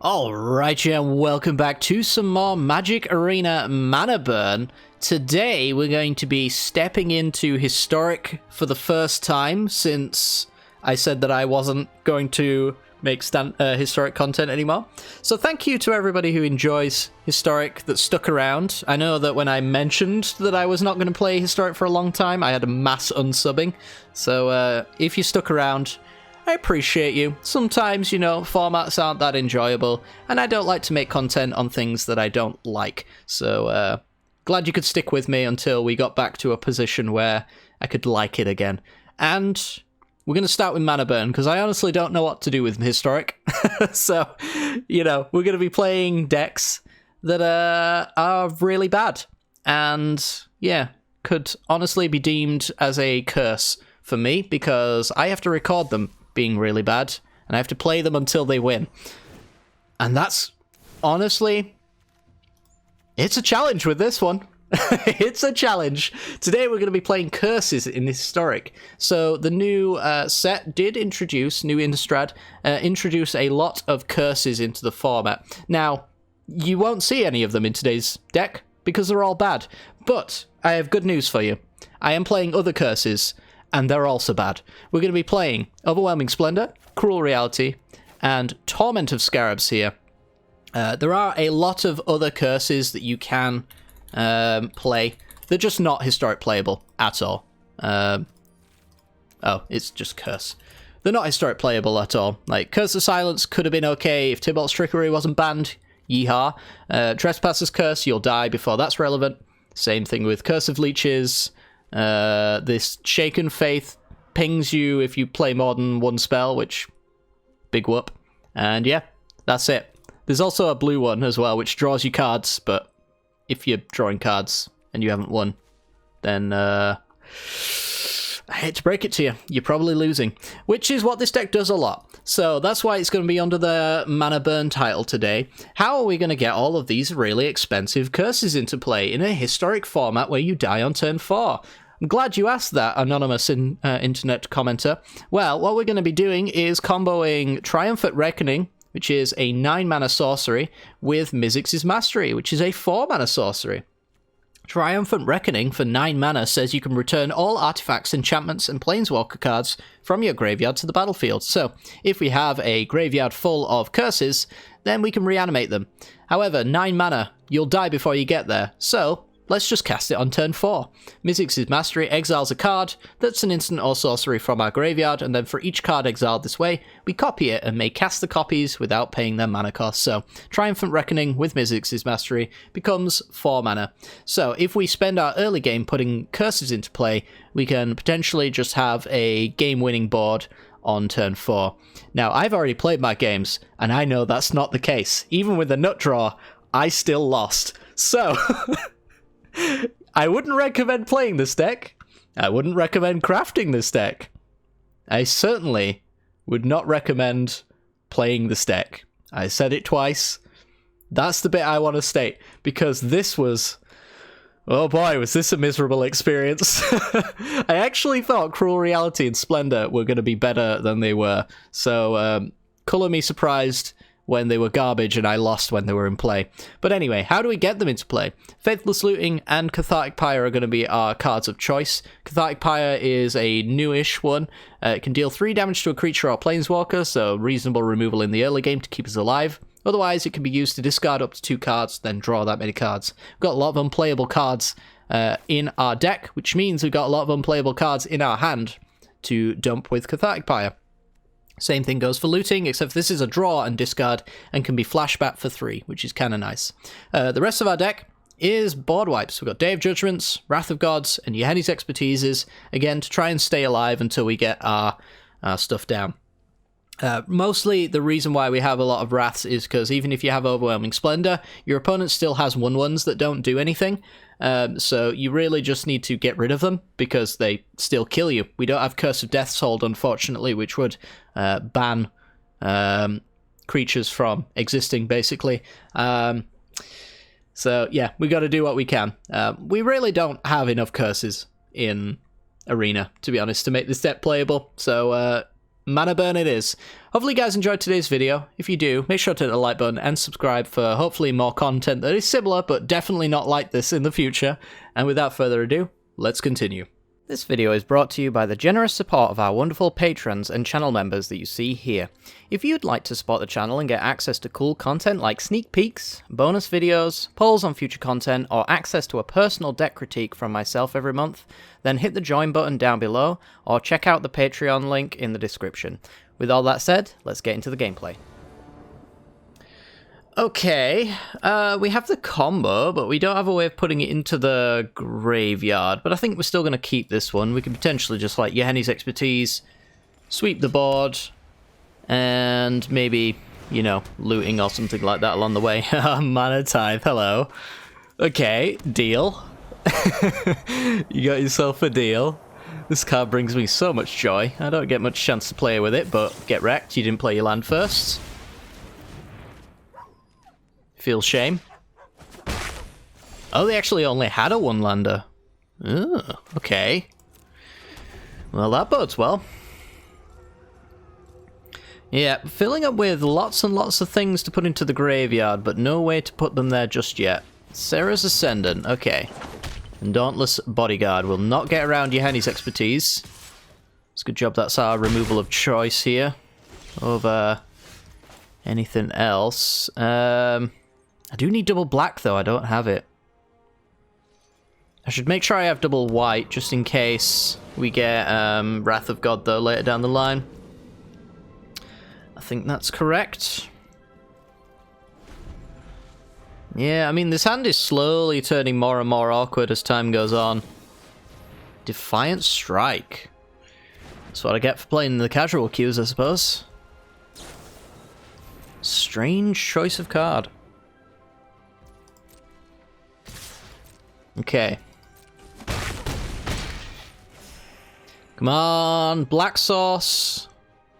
Alright, yeah, welcome back to some more Magic Arena Mana Burn. Today we're going to be stepping into Historic for the first time since I said that I wasn't going to make Historic content anymore. So thank you to everybody who enjoys Historic that stuck around. I know that when I mentioned that I was not going to play Historic for a long time, I had a mass unsubbing. So if you stuck around, I appreciate you. Sometimes, you know, formats aren't that enjoyable, and I don't like to make content on things that I don't like. So, glad you could stick with me until we got back to a position where I could like it again. And we're going to start with Mana Burn, because I honestly don't know what to do with Historic. So, you know, we're going to be playing decks that are really bad. And, yeah, could honestly be deemed as a curse for me, because I have to record them being really bad, and I have to play them until they win. And that's, honestly, it's a challenge with this one. It's a challenge. Today we're going to be playing curses in Historic. So the new set did introduce, new Innistrad, introduce a lot of curses into the format. Now, you won't see any of them in today's deck, because they're all bad. But I have good news for you. I am playing other curses, and they're also bad. We're going to be playing Overwhelming Splendor, Cruel Reality, and Torment of Scarabs here. There are a lot of other curses that you can play. They're just not Historic playable at all. Oh, it's just Curse. They're not Historic playable at all. Like, Curse of Silence could have been okay if Tybalt's Trickery wasn't banned. Yeehaw. Trespasser's Curse, you'll die before that's relevant. Same thing with Curse of Leeches. This Shaken Faith pings you if you play more than one spell, which, big whoop. And yeah, that's it. There's also a blue one as well, which draws you cards, but if you're drawing cards and you haven't won, then I hate to break it to you, you're probably losing. Which is what this deck does a lot. So that's why it's going to be under the Mana Burn title today. How are we going to get all of these really expensive curses into play in a Historic format where you die on turn 4? I'm glad you asked that, anonymous internet commenter. Well, what we're going to be doing is comboing Triumphant Reckoning, which is a 9-mana sorcery, with Mizzix's Mastery, which is a 4-mana sorcery. Triumphant Reckoning for 9 mana says you can return all artifacts, enchantments, and planeswalker cards from your graveyard to the battlefield. So, if we have a graveyard full of curses, then we can reanimate them. However, 9 mana, you'll die before you get there, so let's just cast it on turn 4. Mizzix's Mastery exiles a card that's an instant or sorcery from our graveyard, and then for each card exiled this way, we copy it and may cast the copies without paying their mana cost. So, Triumphant Reckoning with Mizzix's Mastery becomes 4 mana. So, if we spend our early game putting curses into play, we can potentially just have a game-winning board on turn 4. Now, I've already played my games, and I know that's not the case. Even with the nut draw, I still lost. So, I wouldn't recommend playing this deck. I wouldn't recommend crafting this deck. I certainly would not recommend playing this deck. I said it twice. That's the bit I want to state, because this was... oh boy, was this a miserable experience. I actually thought Cruel Reality and Splendor were going to be better than they were. So, colour me surprised when they were garbage and I lost when they were in play. But anyway, how do we get them into play? Faithless Looting and Cathartic Pyre are going to be our cards of choice. Cathartic Pyre is a newish one. It can deal 3 damage to a creature or planeswalker, so reasonable removal in the early game to keep us alive. Otherwise, it can be used to discard up to 2 cards, then draw that many cards. We've got a lot of unplayable cards in our deck, which means we've got a lot of unplayable cards in our hand to dump with Cathartic Pyre. Same thing goes for looting, except this is a draw and discard, and can be flashback for 3, which is kind of nice. The rest of our deck is board wipes. We've got Day of Judgments, Wrath of Gods, and Yeheni's Expertises, again, to try and stay alive until we get our stuff down. Mostly the reason why we have a lot of Wraths is because even if you have Overwhelming Splendor, your opponent still has 1/1s that don't do anything. So you really just need to get rid of them because they still kill you. We don't have Curse of Death's Hold, unfortunately, which would ban creatures from existing, basically. So yeah, we got to do what we can. We really don't have enough curses in Arena, to be honest, to make this deck playable. So mana burn it is. Hopefully you guys enjoyed today's video. If you do, make sure to hit the like button and subscribe for hopefully more content that is similar, but definitely not like this in the future. And without further ado, let's continue. This video is brought to you by the generous support of our wonderful patrons and channel members that you see here. If you'd like to support the channel and get access to cool content like sneak peeks, bonus videos, polls on future content, or access to a personal deck critique from myself every month, then hit the join button down below, or check out the Patreon link in the description. With all that said, let's get into the gameplay. Okay, we have the combo, but we don't have a way of putting it into the graveyard. But I think we're still going to keep this one. We could potentially just, like, Yahenni's Expertise, sweep the board, and maybe, you know, looting or something like that along the way. Mana Tithe, hello. Okay, deal. You got yourself a deal. This card brings me so much joy. I don't get much chance to play with it, but get wrecked. You didn't play your land first. Feel shame. Oh, they actually only had a one-lander. Oh, okay. Well, that bodes well. Yeah, filling up with lots and lots of things to put into the graveyard, but no way to put them there just yet. Sarah's Ascendant, okay. And Dauntless Bodyguard will not get around Yahenni's Expertise. It's a good job that's our removal of choice here. Over anything else. I do need double black, though. I don't have it. I should make sure I have double white, just in case we get Wrath of God, though, later down the line. I think that's correct. Yeah, I mean, this hand is slowly turning more and more awkward as time goes on. Defiant Strike. That's what I get for playing the casual queues, I suppose. Strange choice of card. Okay. Come on, black sauce.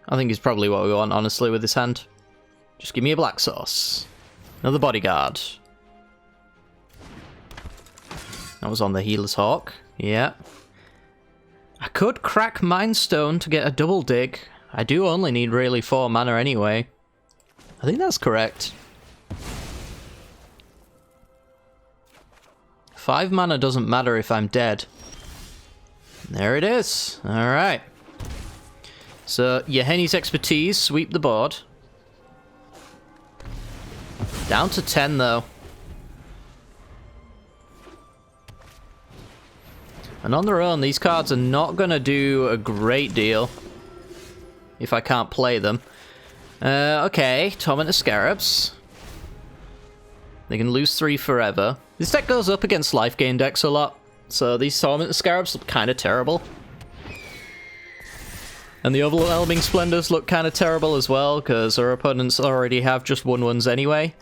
I think is probably what we want, honestly, with this hand. Just give me a black sauce. Another bodyguard. That was on the Healer's Hawk. Yeah. I could crack Mind Stone to get a double dig. I do only need really 4 mana anyway. I think that's correct. 5 mana doesn't matter if I'm dead. There it is. Alright. So, Yahenni's Expertise, sweep the board. Down to 10, though. And on their own, these cards are not going to do a great deal. If I can't play them. Okay, Torment of Scarabs. They can lose 3 forever. This deck goes up against life gain decks a lot, so these Torment of Scarabs look kind of terrible. And the Overwhelming Splendors look kind of terrible as well, because our opponents already have just 1/1s anyway.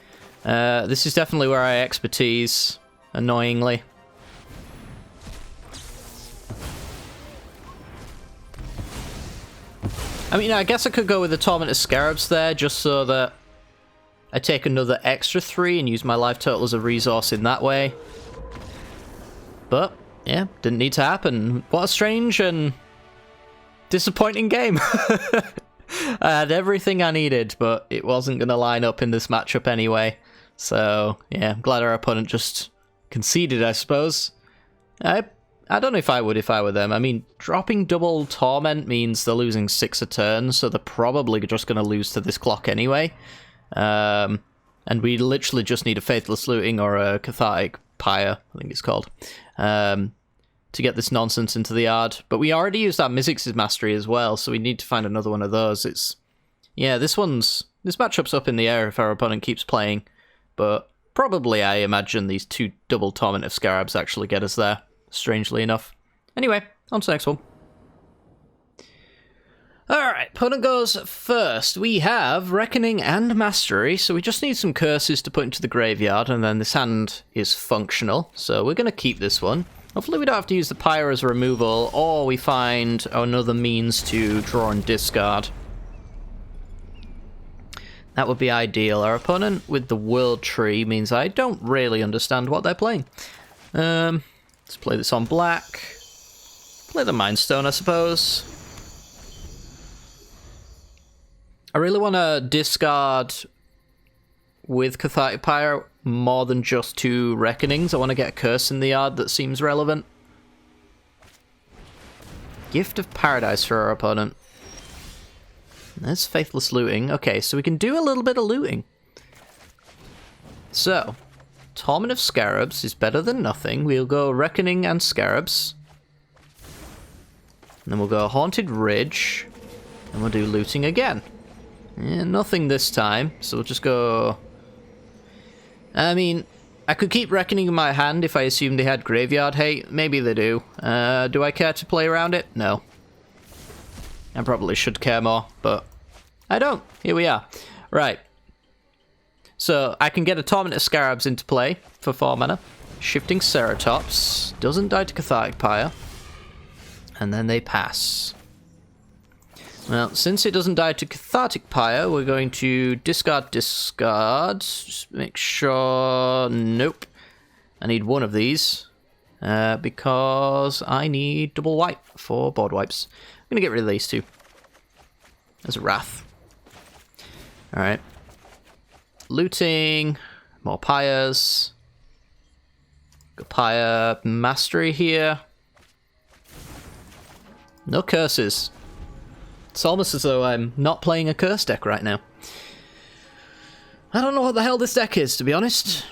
This is definitely where I expertise, annoyingly. I mean, I guess I could go with the Torment of Scarabs there, just so that I take another extra 3 and use my life total as a resource in that way. But, yeah, didn't need to happen. What a strange and disappointing game. I had everything I needed, but it wasn't going to line up in this matchup anyway. So, yeah, I'm glad our opponent just conceded, I suppose. I don't know if I would if I were them. I mean, dropping double Torment means they're losing 6 a turn, so they're probably just going to lose to this clock anyway. And we literally just need a Faithless Looting or a Cathartic Pyre, I think it's called, to get this nonsense into the yard. But we already used our Mizzix's Mastery as well, so we need to find another one of those. Yeah, this matchup's up in the air if our opponent keeps playing, but probably I imagine these 2 double Torment of Scarabs actually get us there, strangely enough. Anyway, on to the next one. Alright, opponent goes first. We have Reckoning and Mastery, so we just need some curses to put into the graveyard, and then this hand is functional, so we're going to keep this one. Hopefully we don't have to use the Pyre as a removal, or we find another means to draw and discard. That would be ideal. Our opponent with the World Tree means I don't really understand what they're playing. Let's play this on black. Play the Mind Stone, I suppose. I really want to discard with Cathartic Pyre more than just 2 Reckonings. I want to get a curse in the yard that seems relevant. Gift of Paradise for our opponent. There's Faithless Looting. Okay, so we can do a little bit of looting. So, Torment of Scarabs is better than nothing. We'll go Reckoning and Scarabs. And then we'll go Haunted Ridge. And we'll do looting again. Nothing this time, so we'll just go... I mean, I could keep Reckoning in my hand if I assumed they had Graveyard Hate. Maybe they do. Do I care to play around it? No. I probably should care more, but I don't. Here we are. Right. So, I can get a Torment of Scarabs into play for 4 mana. Shifting Ceratops. Doesn't die to Cathartic Pyre. And then they pass. Well, since it doesn't die to Cathartic Pyre, we're going to discard. Just make sure... Nope. I need one of these. Because I need double wipe for board wipes. I'm going to get rid of these 2. There's a Wrath. Alright. Looting. More Pyres. Got Pyre Mastery here. No curses. It's almost as though I'm not playing a curse deck right now. I don't know what the hell this deck is, to be honest.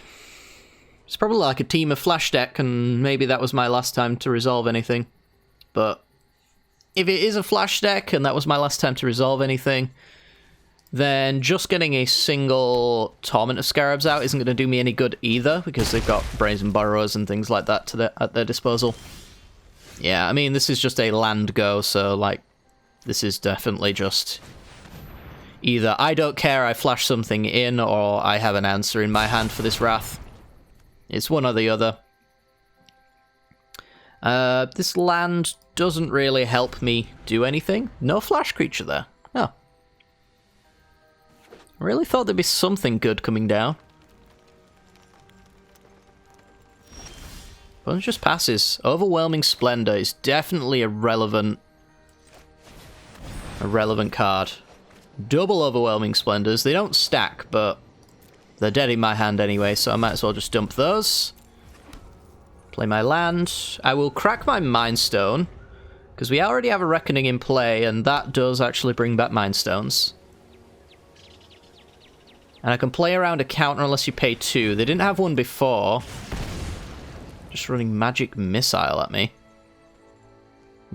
It's probably like a team of flash deck, and maybe that was my last time to resolve anything. But if it is a flash deck, and that was my last time to resolve anything, then just getting a single Torment of Scarabs out isn't going to do me any good either, because they've got Brazen Burrows and things like that at their disposal. Yeah, I mean, this is just a land go, so, like, this is definitely just either I don't care, I flash something in, or I have an answer in my hand for this Wrath. It's one or the other. This land doesn't really help me do anything. No flash creature there. Oh. I really thought there'd be something good coming down. But it just passes. Overwhelming Splendor is definitely a relevant card. Double Overwhelming Splendors. They don't stack, but they're dead in my hand anyway, so I might as well just dump those. Play my land. I will crack my Mind Stone, because we already have a Reckoning in play, and that does actually bring back Mind Stones. And I can play around a counter unless you pay 2. They didn't have one before. Just running Magic Missile at me.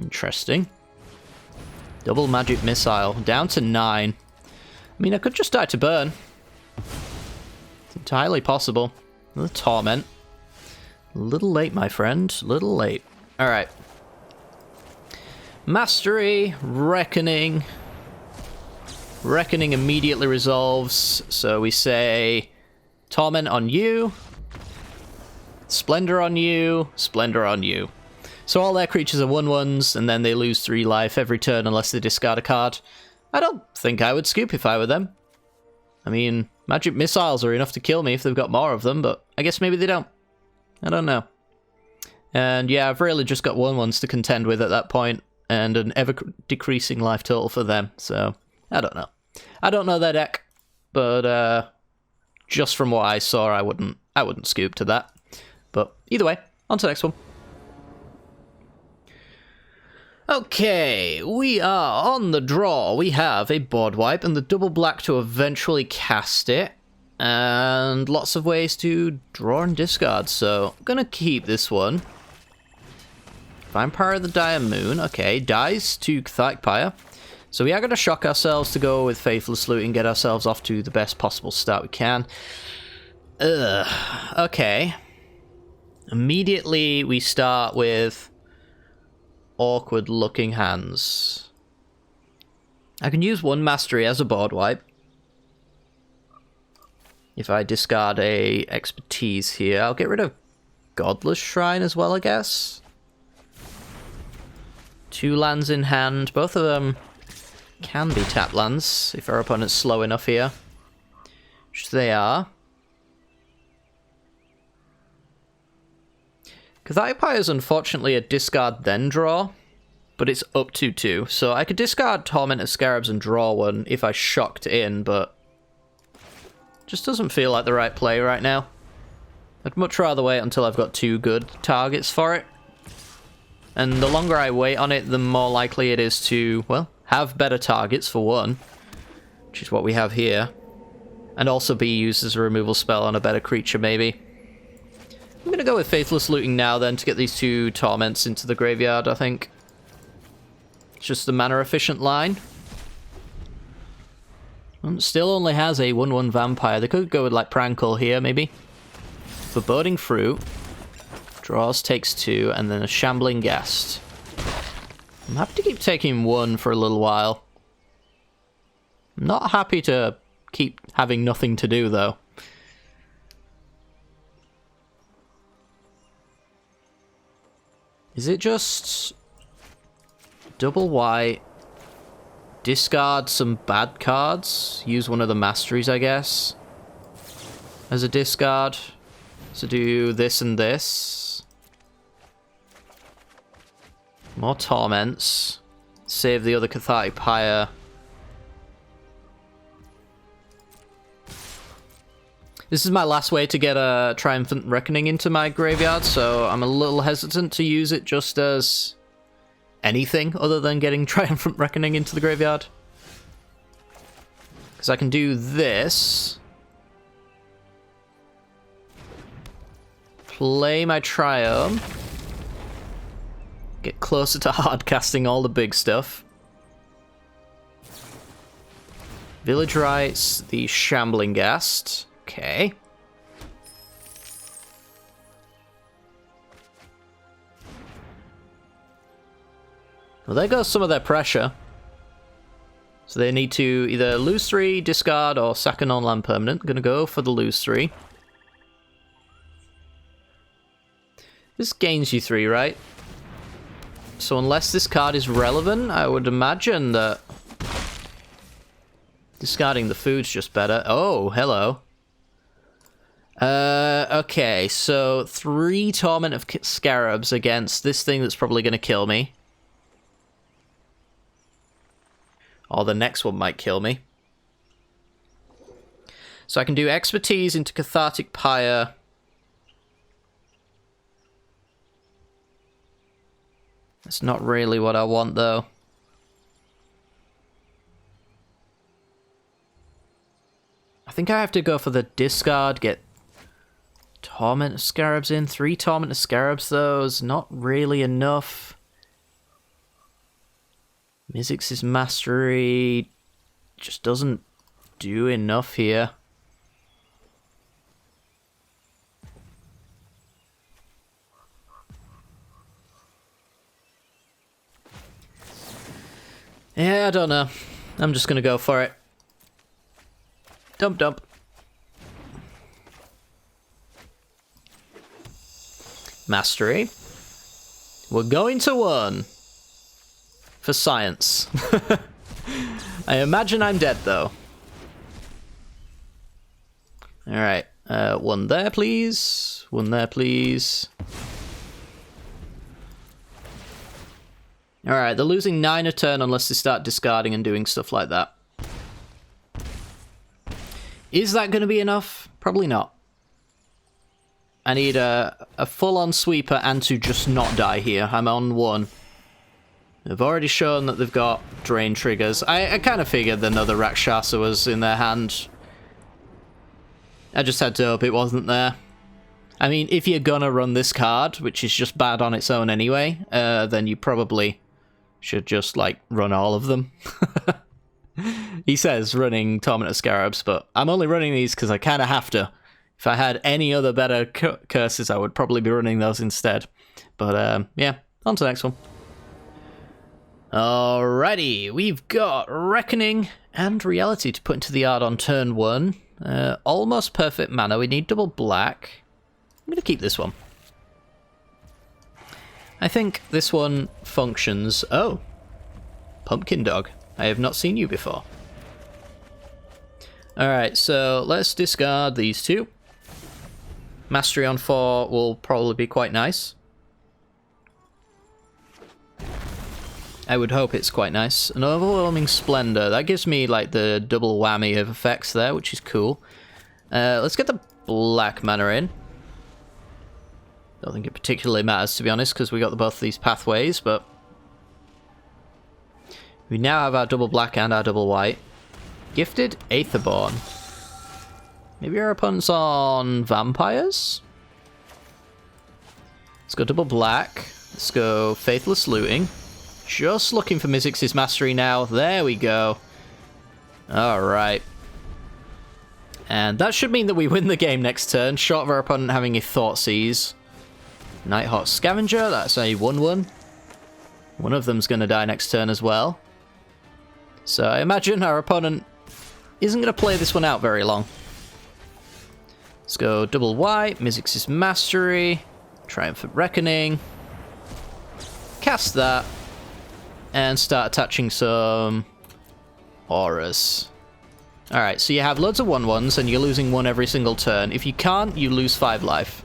Interesting. Double Magic Missile. Down to 9. I mean, I could just die to burn. It's entirely possible. Another Torment. A little late, my friend. A little late. Alright. Mastery. Reckoning. Reckoning immediately resolves. So we say... Torment on you. Splendor on you. Splendor on you. So all their creatures are 1/1s, and then they lose 3 life every turn unless they discard a card. I don't think I would scoop if I were them. I mean, Magic Missiles are enough to kill me if they've got more of them, but I guess maybe they don't. I don't know. And yeah, I've really just got 1/1s to contend with at that point, and an ever-decreasing life total for them, so I don't know. I don't know their deck, but just from what I saw, I wouldn't scoop to that. But either way, on to the next one. Okay, we are on the draw. We have a board wipe and the double black to eventually cast it. And lots of ways to draw and discard, so I'm gonna keep this one. Vampire of the Dire Moon, okay, dies to Cathartic Pyre. So we are gonna shock ourselves to go with Faithless Loot and get ourselves off to the best possible start we can. Okay. Immediately we start with awkward looking hands. I can use 1 Mastery as a board wipe. If I discard a Expertise here, I'll get rid of Godless Shrine as well, I guess. 2 lands in hand. Both of them can be tap lands if our opponent's slow enough here. Which they are. Cathartic Pyre is unfortunately a discard then draw. but it's up to 2. So I could discard Tormented Scarabs and draw one if I shocked in, but just doesn't feel like the right play right now. I'd much rather wait until I've got 2 good targets for it. And the longer I wait on it, the more likely it is to, well, have better targets for one, which is what we have here. And also be used as a removal spell on a better creature, maybe. I'm going to go with Faithless Looting now, then, to get these 2 Torments into the graveyard, I think. It's just the mana-efficient line. And still only has a 1/1 Vampire. They could go with, like, Prankle here, maybe. Foreboding Fruit. Draws, takes 2, and then a Shambling Guest. I'm happy to keep taking 1 for a little while. I'm not happy to keep having nothing to do, though. Is it just double white, discard some bad cards, use one of the masteries, I guess, as a discard? So do this and this. More Torments. Save the other Cathartic Pyre. This is my last way to get a Triumphant Reckoning into my graveyard, so I'm a little hesitant to use it just as anything other than getting Triumphant Reckoning into the graveyard. Because I can do this. Play my Triome. Get closer to hard casting all the big stuff. Village Rites, the Shambling Ghast. Okay. Well, there goes some of their pressure. So they need to either lose 3, discard, or sack a non-land permanent. Gonna go for the lose 3. This gains you 3, right? So unless this card is relevant, I would imagine that discarding the food's just better. Oh, hello. Okay, so 3 Torment of Scarabs against this thing that's probably going to kill me. Or the next one might kill me. So I can do Expertise into Cathartic Pyre. That's not really what I want, though. I think I have to go for the discard, get Torment of Scarabs in. 3 Torment of Scarabs, though, is not really enough. Mizzix's Mastery just doesn't do enough here. Yeah, I don't know. I'm just gonna go for it. Dump, dump. Mastery. We're going to 1. For science. I imagine I'm dead, though. Alright. 1 there, please. 1 there, please. Alright, they're losing 9 a turn unless they start discarding and doing stuff like that. Is that going to be enough? Probably not. I need a full-on sweeper and to just not die here. I'm on 1. They've already shown that they've got drain triggers. I kind of figured another Rakshasa was in their hand. I just had to hope it wasn't there. I mean, if you're gonna run this card, which is just bad on its own anyway, then you probably should just, like, run all of them. He says running Torment of Scarabs, but I'm only running these because I kind of have to. If I had any other better curses, I would probably be running those instead. But, yeah, on to the next one. Alrighty, we've got Reckoning and Reality to put into the yard on turn 1. Almost perfect mana. We need double black. I'm going to keep this one. I think this one functions... Oh! Pumpkin Dog. I have not seen you before. Alright, so let's discard these 2. Mastery on 4 will probably be quite nice. I would hope it's quite nice. An Overwhelming Splendor. That gives me, like, the double whammy of effects there, which is cool. Let's get the black mana in. Don't think it particularly matters, to be honest, because we got both of these pathways, but... we now have our double black and our double white. Gifted Aetherborn. Maybe our opponent's on vampires? Let's go double black. Let's go Faithless Looting. Just looking for Mizzix's Mastery now. There we go. Alright. And that should mean that we win the game next turn, short of our opponent having a Thoughtseize. Nighthawk Scavenger, that's a 1-1. One of them's going to die next turn as well. So I imagine our opponent isn't going to play this one out very long. Let's go double white, Mizzix's Mastery, Triumphant Reckoning. Cast that. And start attaching some auras. Alright, so you have loads of 1/1s and you're losing one every single turn. If you can't, you lose 5 life.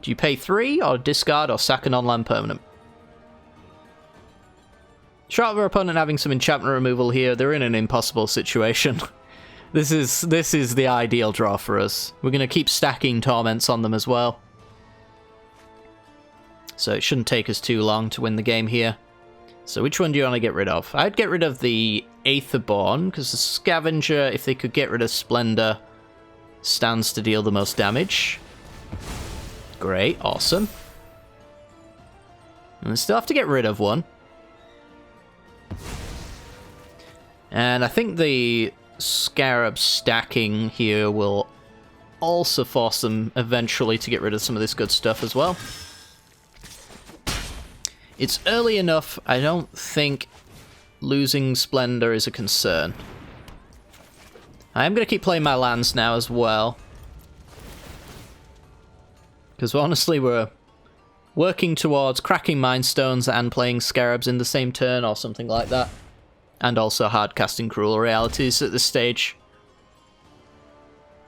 Do you pay 3 or discard or sack a non-land permanent? Short of our opponent having some enchantment removal here, they're in an impossible situation. This is the ideal draw for us. We're going to keep stacking torments on them as well. So it shouldn't take us too long to win the game here. So which one do you want to get rid of? I'd get rid of the Aetherborn, because the Scavenger, if they could get rid of Splendor, stands to deal the most damage. Great, awesome. And we still have to get rid of one. And I think the Scarab stacking here will also force them eventually to get rid of some of this good stuff as well. It's early enough, I don't think losing Splendor is a concern. I am going to keep playing my lands now as well. Because honestly, we're working towards cracking Mindstones and playing Scarabs in the same turn or something like that. And also hard casting Cruel Realities at this stage.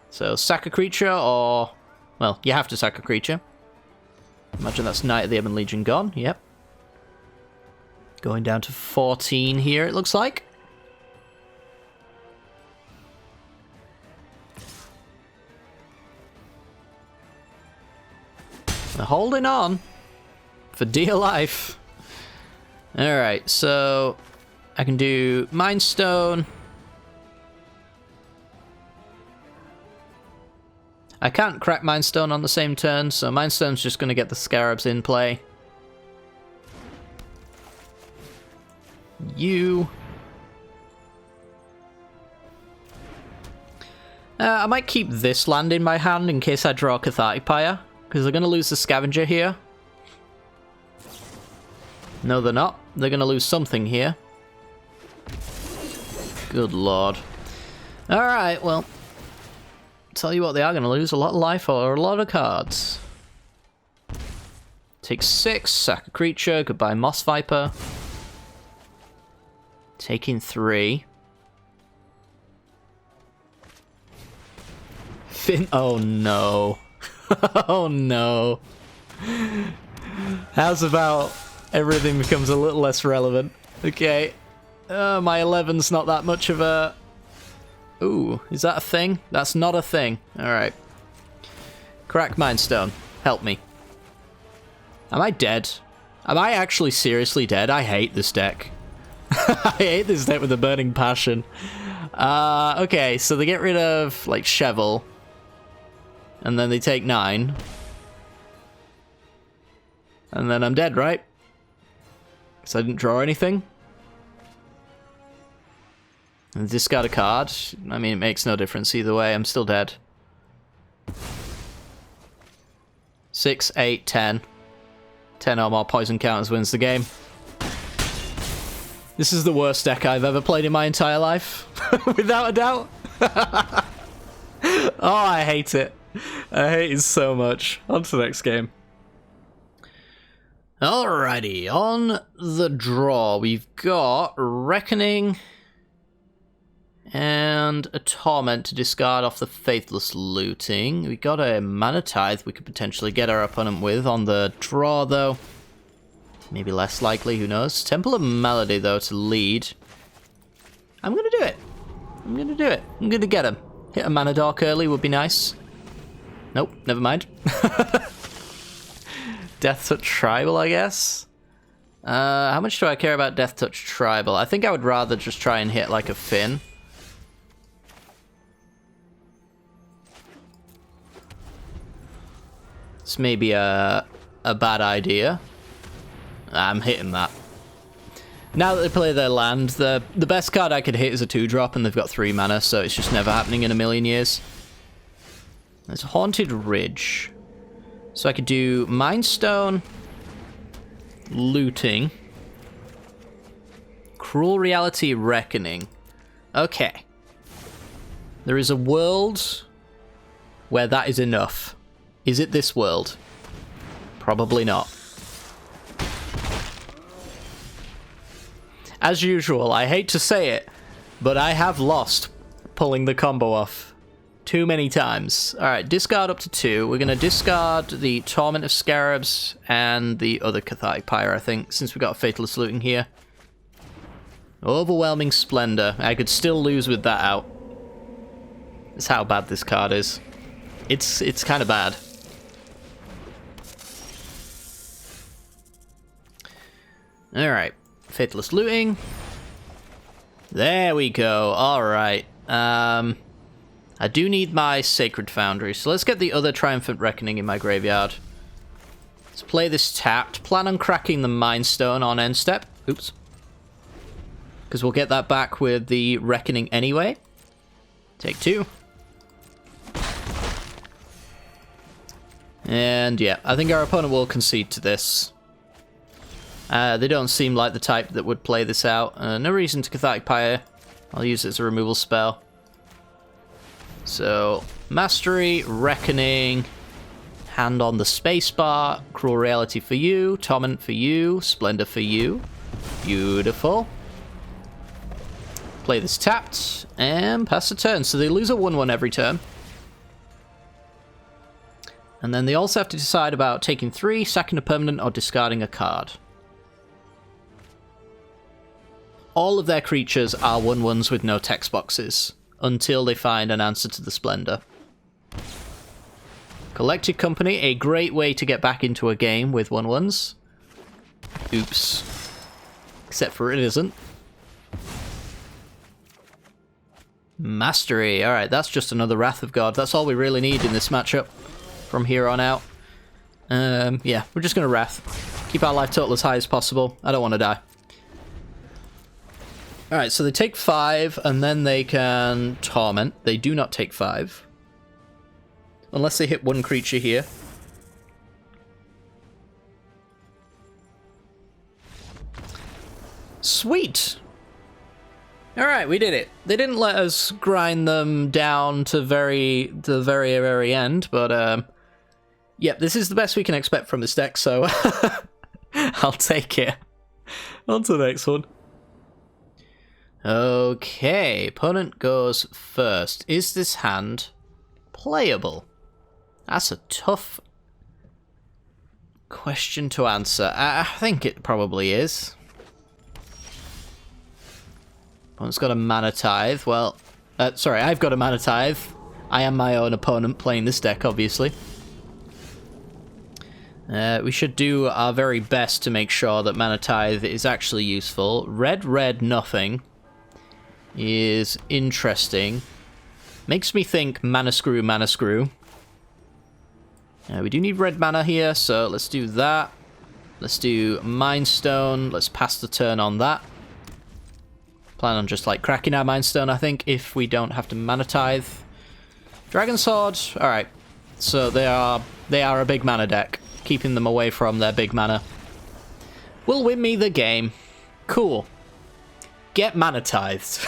So, sack a creature or... well, you have to sack a creature. Imagine that's Knight of the Ebon Legion gone, yep. Going down to 14 here, it looks like. We're holding on for dear life. Alright, so I can do Mind Stone. I can't crack Mind Stone on the same turn, so Mind Stone's just going to get the Scarabs in play. I might keep this land in my hand in case I draw Cathartic Pyre, because they're going to lose the Scavenger here. No, they're not. They're going to lose something here. Good lord. Alright, well, tell you what, they are going to lose a lot of life or a lot of cards. Take 6, sack a creature, goodbye Moss Viper. Taking 3. Oh no. Oh no. How's about everything becomes a little less relevant? Okay. My 11's not that much of a... ooh, is that a thing? That's not a thing. Alright. Crack Mindstone. Help me. Am I dead? Am I actually seriously dead? I hate this deck. I hate this deck with a burning passion. Okay, so they get rid of, like, Cheval. And then they take 9. And then I'm dead, right? Because I didn't draw anything. And discard a card. I mean, it makes no difference either way. I'm still dead. 6, 8, 10. 10 or more poison counters wins the game. This is the worst deck I've ever played in my entire life. Without a doubt. Oh, I hate it. I hate it so much. On to the next game. Alrighty, on the draw, we've got Reckoning and a Torment to discard off the Faithless Looting. We got a Mana Tithe we could potentially get our opponent with on the draw, though. Maybe less likely, who knows? Temple of Melody, though, to lead. I'm gonna do it. I'm gonna do it. I'm gonna get him. Hit a mana dark early would be nice. Nope, never mind. Death Touch Tribal, I guess. How much do I care about Death Touch Tribal? I think I would rather just try and hit like a Finn. It's maybe a bad idea. I'm hitting that. Now that they play their land, the best card I could hit is a 2-drop, and they've got 3 mana, so it's just never happening in a million years. There's Haunted Ridge. So I could do Mind Stone, Looting, Cruel Reality Reckoning. Okay. There is a world where that is enough. Is it this world? Probably not. As usual, I hate to say it, but I have lost pulling the combo off too many times. Alright, discard up to 2. We're going to discard the Torment of Scarabs and the other Cathartic Pyre, I think, since we got Fatalist Looting here. Overwhelming Splendor. I could still lose with that out. That's how bad this card is. It's kind of bad. Alright. Fatalist Looting. There we go. Alright. I do need my Sacred Foundry, so let's get the other Triumphant Reckoning in my graveyard. Let's play this tapped. Plan on cracking the Mind Stone on end step. Oops. Because we'll get that back with the Reckoning anyway. Take 2. And yeah, I think our opponent will concede to this. They don't seem like the type that would play this out. No reason to Cathartic Pyre. I'll use it as a removal spell. So, Mastery, Reckoning, hand on the spacebar, Cruel Reality for you, Torment for you, Splendor for you. Beautiful. Play this tapped, and pass the turn. So they lose a 1/1 every turn. And then they also have to decide about taking 3, sacking a permanent, or discarding a card. All of their creatures are 1/1s with no text boxes, until they find an answer to the Splendor. Collected Company, a great way to get back into a game with 1/1s. Oops. Except for it isn't. Mastery, alright, that's just another Wrath of God. That's all we really need in this matchup from here on out. Yeah, we're just going to Wrath. Keep our life total as high as possible. I don't want to die. Alright, so they take 5, and then they can Torment. They do not take 5. Unless they hit 1 creature here. Sweet! Alright, we did it. They didn't let us grind them down to the very end, but yep, this is the best we can expect from this deck, so I'll take it. On to the next one. Okay, opponent goes first. Is this hand playable? That's a tough question to answer. I think it probably is. Opponent's got a Mana Tithe. Well, sorry, I've got a Mana Tithe. I am my own opponent playing this deck, obviously. We should do our very best to make sure that Mana Tithe is actually useful. Red, nothing is interesting. Makes me think Mana Screw, Mana Screw. We do need red mana here, so let's do that. Let's do Mind Stone. Let's pass the turn on that. Plan on just like cracking our Mind Stone, I think, if we don't have to Mana Tithe. Dragon Sword. Alright. So they are a big mana deck. Keeping them away from their big mana will win me the game. Cool. Get Mana Tithed.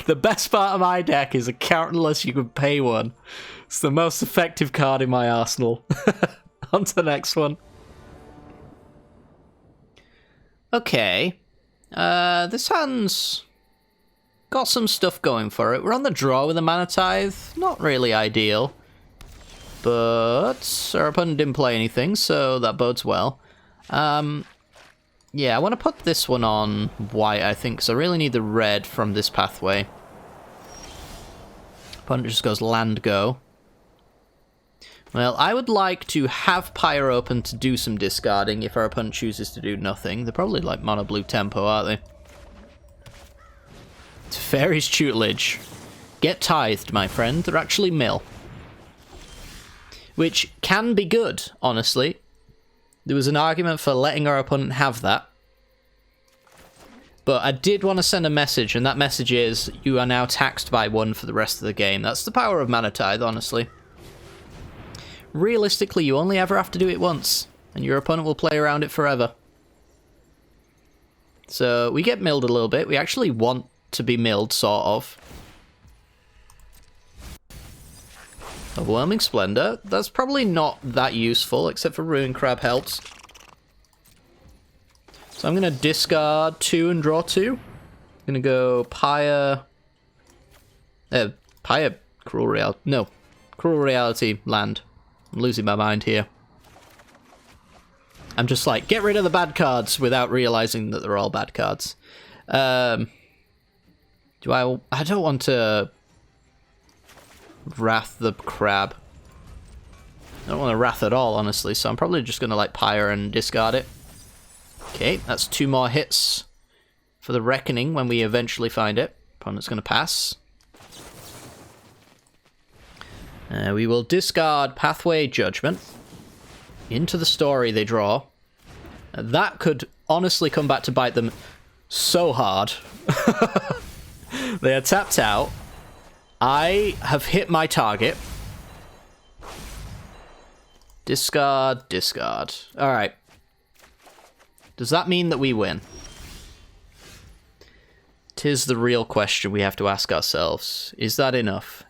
The best part of my deck is a counterless you can pay 1. It's the most effective card in my arsenal. On to the next one. Okay. This hand's got some stuff going for it. We're on the draw with a Mana Tithe. Not really ideal. But our opponent didn't play anything, so that bodes well. Yeah, I want to put this one on white, I think, because I really need the red from this pathway. Opponent just goes land go. Well, I would like to have Pyre open to do some discarding if our opponent chooses to do nothing. They're probably like mono blue tempo, aren't they? It's Fairy's tutelage. Get tithed, my friend. They're actually mill. Which can be good, honestly. There was an argument for letting our opponent have that. But I did want to send a message, and that message is, you are now taxed by 1 for the rest of the game. That's the power of Mana Tithe, honestly. Realistically, you only ever have to do it once, and your opponent will play around it forever. So, we get milled a little bit. We actually want to be milled, sort of. Overwhelming Splendor. That's probably not that useful, except for Ruin Crab helps. So I'm going to discard 2 and draw 2. I'm going to go Pyre... Pyre... Cruel Reality... No. Cruel Reality land. I'm losing my mind here. I'm just like, get rid of the bad cards without realizing that they're all bad cards. I don't want to... Wrath the Crab. I don't want to Wrath at all, honestly, so I'm probably just going to like Pyre and discard it. Okay, that's 2 more hits for the Reckoning when we eventually find it. Opponent's going to pass. We will discard Pathway Judgment. Into the story they draw. That could honestly come back to bite them so hard. They are tapped out. I have hit my target. Discard, discard. Alright. Does that mean that we win? 'Tis the real question we have to ask ourselves. Is that enough?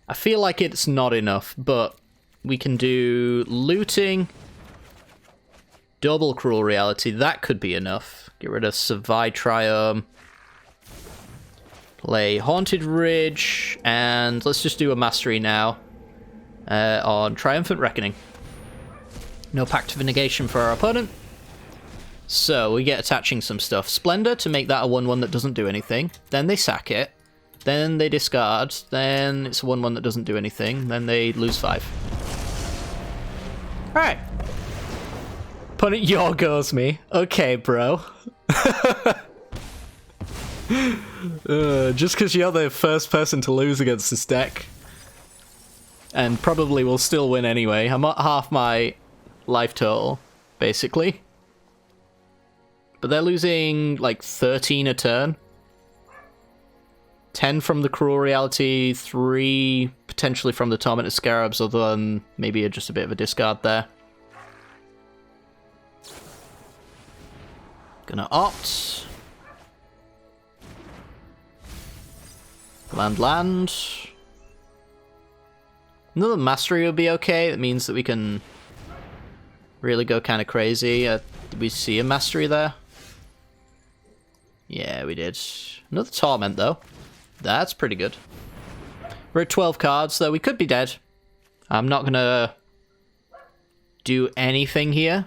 I feel like it's not enough, but we can do looting, double Cruel Reality. That could be enough. Get rid of Survive Triome. Play Haunted Ridge, and let's just do a Mastery now on Triumphant Reckoning. No Pact of Negation for our opponent. So we get attaching some stuff. Splendor to make that a 1-1 that doesn't do anything. Then they sack it. Then they discard. Then it's a 1-1 that doesn't do anything. Then they lose 5. Alright. Opponent Yorgos me. Okay, bro. Just because you're the first person to lose against this deck. And probably will still win anyway. I'm at half my life total, basically. But they're losing like 13 a turn. 10 from the Cruel Reality, 3 potentially from the Tormented Scarabs, other than maybe just a bit of a discard there. Gonna opt. Land. Another Mastery would be okay. That means that we can really go kind of crazy. Did we see a Mastery there? Yeah, we did. Another Torment, though. That's pretty good. We're at 12 cards, though. We could be dead. I'm not going to do anything here.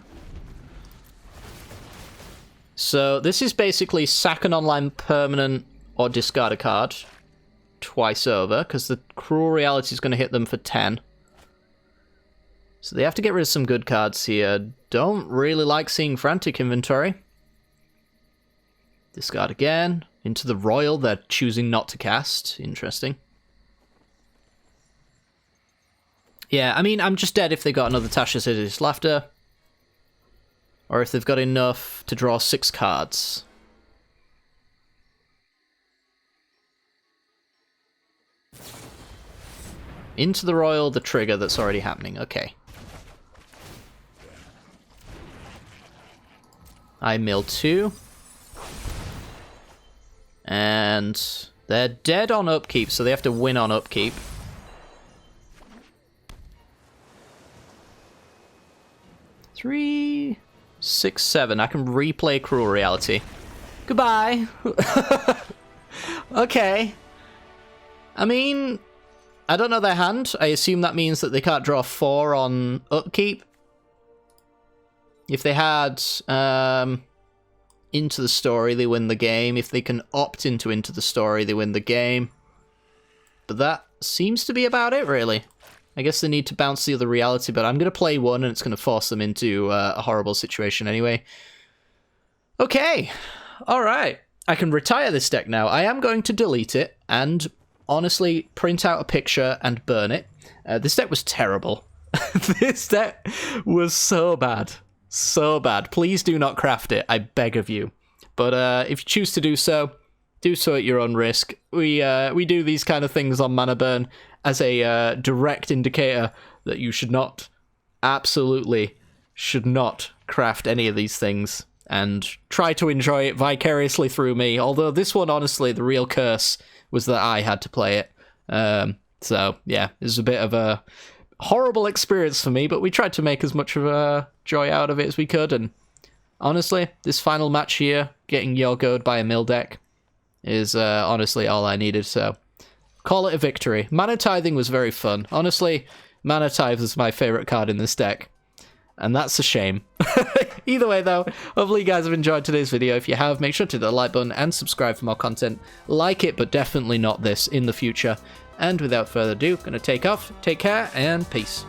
So this is basically sack an online permanent or discard a card twice over, because the Cruel Reality is going to hit them for 10. So they have to get rid of some good cards here. Don't really like seeing Frantic Inventory. Discard again. Into the Royal, they're choosing not to cast. Interesting. Yeah, I mean, I'm just dead if they got another Tasha's Hideous Laughter. Or if they've got enough to draw 6 cards. Into the Royal, the trigger that's already happening. Okay. I mill 2. And they're dead on upkeep, so they have to win on upkeep. Three, 6, 7. I can replay Cruel Reality. Goodbye. Okay. I mean, I don't know their hand. I assume that means that they can't draw 4 on upkeep. If they had into the story, they win the game. If they can opt into the story, they win the game. But that seems to be about it, really. I guess they need to bounce the other reality, but I'm going to play one, and it's going to force them into a horrible situation anyway. Okay. All right. I can retire this deck now. I am going to delete it and honestly print out a picture and burn it. This deck was terrible. This deck was so bad. So bad. Please do not craft it. I beg of you. But if you choose to do so at your own risk. We do these kind of things on Mana Burn as a direct indicator that you should not, absolutely should not craft any of these things and try to enjoy it vicariously through me. Although this one, honestly, the real curse was that I had to play it. So, yeah, it was a bit of a horrible experience for me, but we tried to make as much of a joy out of it as we could, and honestly, this final match here, getting Yorgoed by a mill deck, is honestly all I needed, so call it a victory. Mana Tithing was very fun. Honestly, Mana Tithe is my favourite card in this deck, and that's a shame. Either way, though, hopefully you guys have enjoyed today's video. If you have, make sure to hit the like button and subscribe for more content like it, but definitely not this in the future. And without further ado, gonna take off, take care, and peace.